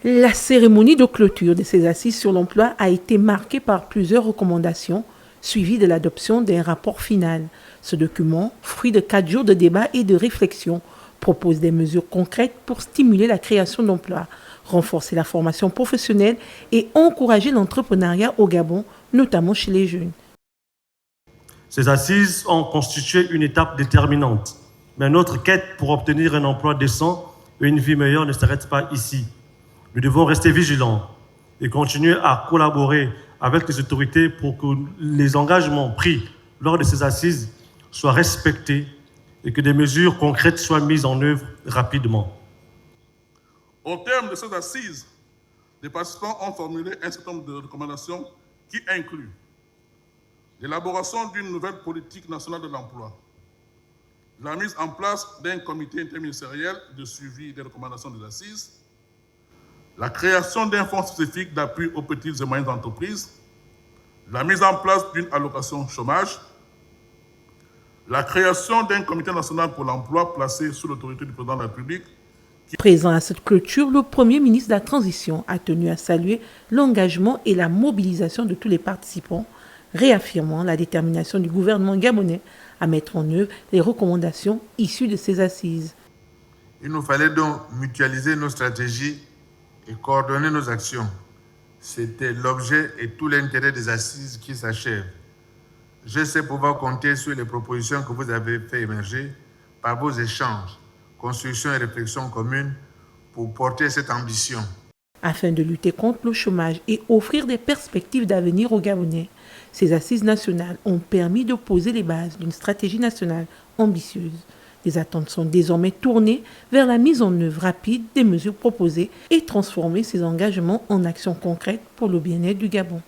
La cérémonie de clôture de ces assises sur l'emploi a été marquée par plusieurs recommandations suivies de l'adoption d'un rapport final. Ce document, fruit de 4 jours de débats et de réflexion, propose des mesures concrètes pour stimuler la création d'emplois, renforcer la formation professionnelle et encourager l'entrepreneuriat au Gabon, notamment chez les jeunes. Ces assises ont constitué une étape déterminante, mais notre quête pour obtenir un emploi décent et une vie meilleure ne s'arrête pas ici. Nous devons rester vigilants et continuer à collaborer avec les autorités pour que les engagements pris lors de ces assises soient respectés et que des mesures concrètes soient mises en œuvre rapidement. Au terme de ces assises, les participants ont formulé un certain nombre de recommandations qui incluent l'élaboration d'une nouvelle politique nationale de l'emploi, la mise en place d'un comité interministériel de suivi des recommandations des assises, la création d'un fonds spécifique d'appui aux petites et moyennes entreprises, la mise en place d'une allocation chômage, la création d'un comité national pour l'emploi placé sous l'autorité du président de la République. Présent à cette clôture, le Premier ministre de la Transition a tenu à saluer l'engagement et la mobilisation de tous les participants, réaffirmant la détermination du gouvernement gabonais à mettre en œuvre les recommandations issues de ces assises. Il nous fallait donc mutualiser nos stratégies et coordonner nos actions. C'était l'objet et tout l'intérêt des assises qui s'achèvent. Je sais pouvoir compter sur les propositions que vous avez fait émerger par vos échanges, construction et réflexion communes pour porter cette ambition. Afin de lutter contre le chômage et offrir des perspectives d'avenir aux Gabonais, ces assises nationales ont permis de poser les bases d'une stratégie nationale ambitieuse. Les attentes sont désormais tournées vers la mise en œuvre rapide des mesures proposées et transformer ces engagements en actions concrètes pour le bien-être du Gabon.